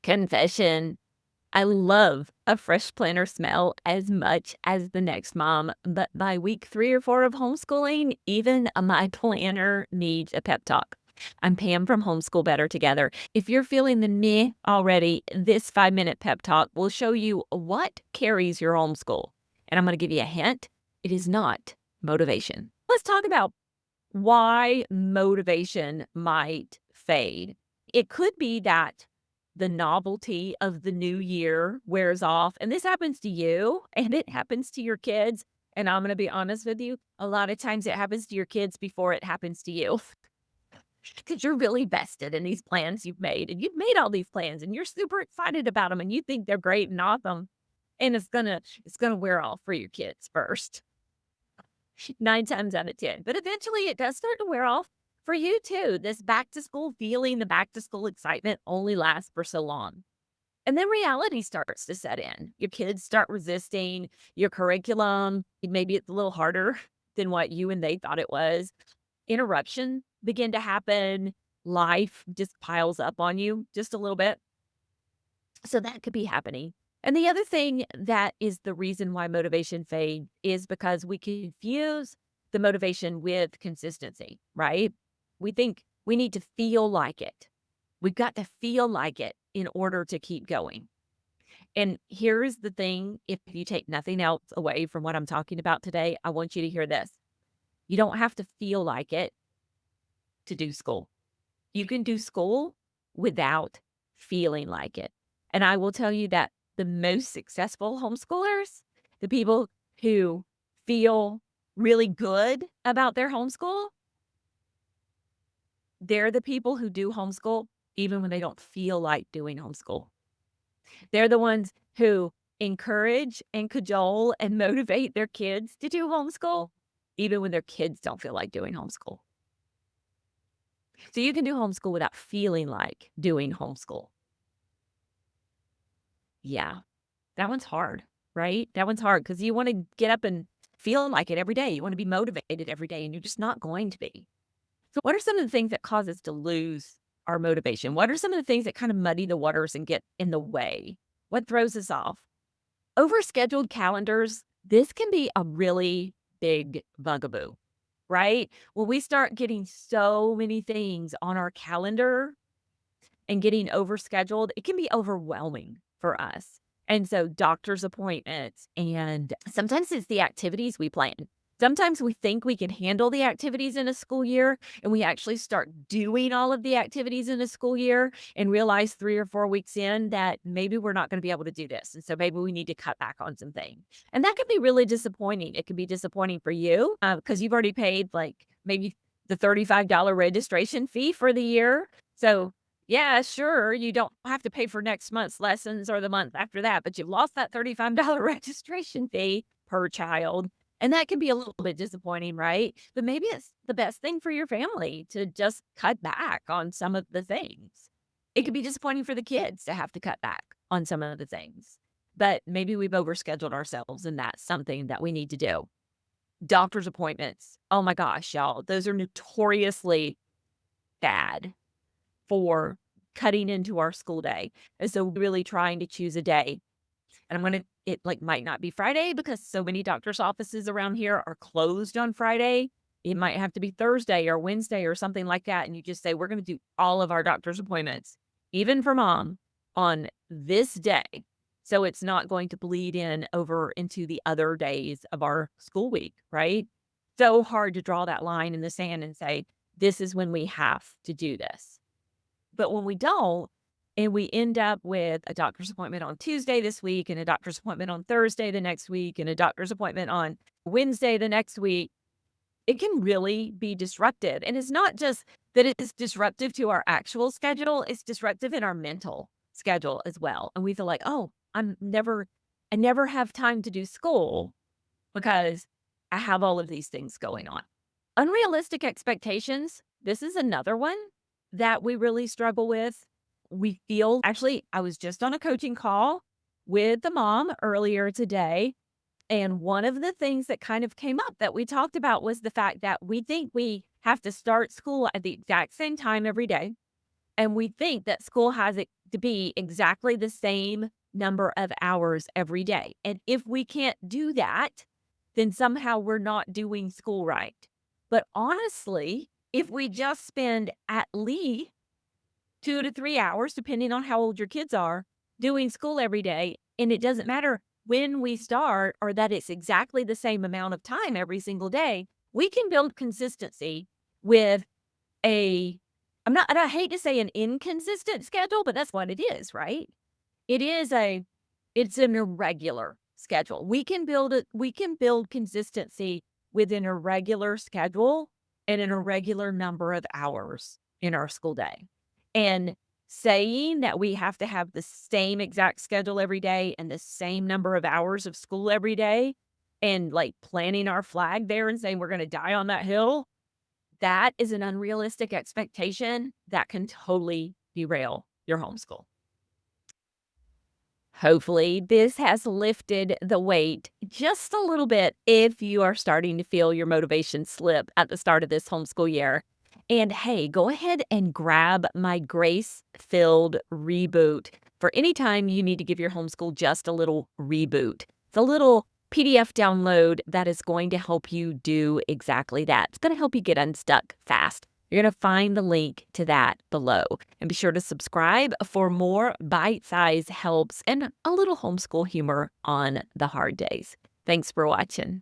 Confession. I love a fresh planner smell as much as the next mom, but by week 3 or 4 of homeschooling, even my planner needs a pep talk. I'm Pam from Homeschool Better Together. If you're feeling the meh already, this 5-minute pep talk will show you what carries your homeschool. And I'm going to give you a hint. It is not motivation. Let's talk about why motivation might fade. It could be that the novelty of the new year wears off, and this happens to you and it happens to your kids. And I'm going to be honest with you, a lot of times it happens to your kids before it happens to you because you're really vested in these plans you've made, and you've made all these plans and you're super excited about them and you think they're great and awesome. And it's gonna wear off for your kids first. 9 times out of 10. But eventually it does start to wear off for you too. This back to school feeling, the back to school excitement only lasts for so long. And then reality starts to set in. Your kids start resisting your curriculum. Maybe it's a little harder than what you and they thought it was. Interruption begin to happen. Life just piles up on you just a little bit. So that could be happening. And the other thing that is the reason why motivation fades is because we confuse the motivation with consistency, right? We think we need to feel like it. We've got to feel like it in order to keep going. And here's the thing, if you take nothing else away from what I'm talking about today, I want you to hear this. You don't have to feel like it to do school. You can do school without feeling like it. And I will tell you that the most successful homeschoolers, the people who feel really good about their homeschool, they're the people who do homeschool even when they don't feel like doing homeschool. They're the ones who encourage and cajole and motivate their kids to do homeschool even when their kids don't feel like doing homeschool. So you can do homeschool without feeling like doing homeschool. Yeah, that one's hard, right? That one's hard because you want to get up and feel like it every day. You want to be motivated every day, and you're just not going to be. So what are some of the things that cause us to lose our motivation? What are some of the things that kind of muddy the waters and get in the way? What throws us off? Overscheduled calendars, this can be a really big bugaboo, right? When we start getting so many things on our calendar and getting overscheduled, it can be overwhelming for us. And so doctor's appointments, and sometimes it's the activities we plan. Sometimes we think we can handle the activities in a school year, and we actually start doing all of the activities in a school year and realize 3 or 4 weeks in that maybe we're not going to be able to do this. And so maybe we need to cut back on some things. And that can be really disappointing. It can be disappointing for you because you've already paid like maybe the $35 registration fee for the year. So yeah, sure, you don't have to pay for next month's lessons or the month after that, but you've lost that $35 registration fee per child, and that can be a little bit disappointing, right? But maybe it's the best thing for your family to just cut back on some of the things. It could be disappointing for the kids to have to cut back on some of the things, but maybe we've overscheduled ourselves, and that's something that we need to do. Doctor's appointments. Oh my gosh, y'all, those are notoriously bad for cutting into our school day. And so really trying to choose a day. And it like might not be Friday because so many doctor's offices around here are closed on Friday. It might have to be Thursday or Wednesday or something like that. And you just say, we're going to do all of our doctor's appointments, even for mom, on this day. So it's not going to bleed in over into the other days of our school week, right? So hard to draw that line in the sand and say, this is when we have to do this. But when we don't, and we end up with a doctor's appointment on Tuesday this week and a doctor's appointment on Thursday the next week and a doctor's appointment on Wednesday the next week, it can really be disruptive. And it's not just that it is disruptive to our actual schedule, it's disruptive in our mental schedule as well. And we feel like, oh, I never have time to do school because I have all of these things going on. Unrealistic expectations. This is another one that we really struggle with. We feel actually, I was just on a coaching call with the mom earlier today. And one of the things that kind of came up that we talked about was the fact that we think we have to start school at the exact same time every day. And we think that school has to be exactly the same number of hours every day. And if we can't do that, then somehow we're not doing school right. But honestly, if we just spend at least 2 to 3 hours, depending on how old your kids are, doing school every day, and it doesn't matter when we start or that it's exactly the same amount of time every single day, we can build consistency with a and I hate to say an inconsistent schedule, but that's what it is, right? It is it's an irregular schedule. We can build consistency with an irregular schedule and an irregular number of hours in our school day. And saying that we have to have the same exact schedule every day and the same number of hours of school every day and like planting our flag there and saying we're going to die on that hill, that is an unrealistic expectation that can totally derail your homeschool. Hopefully, this has lifted the weight just a little bit if you are starting to feel your motivation slip at the start of this homeschool year. And hey, go ahead and grab my grace filled reboot for any time you need to give your homeschool just a little reboot. It's a little PDF download that is going to help you do exactly that. It's going to help you get unstuck fast. You're going to find the link to that below. And be sure to subscribe for more bite-sized helps and a little homeschool humor on the hard days. Thanks for watching.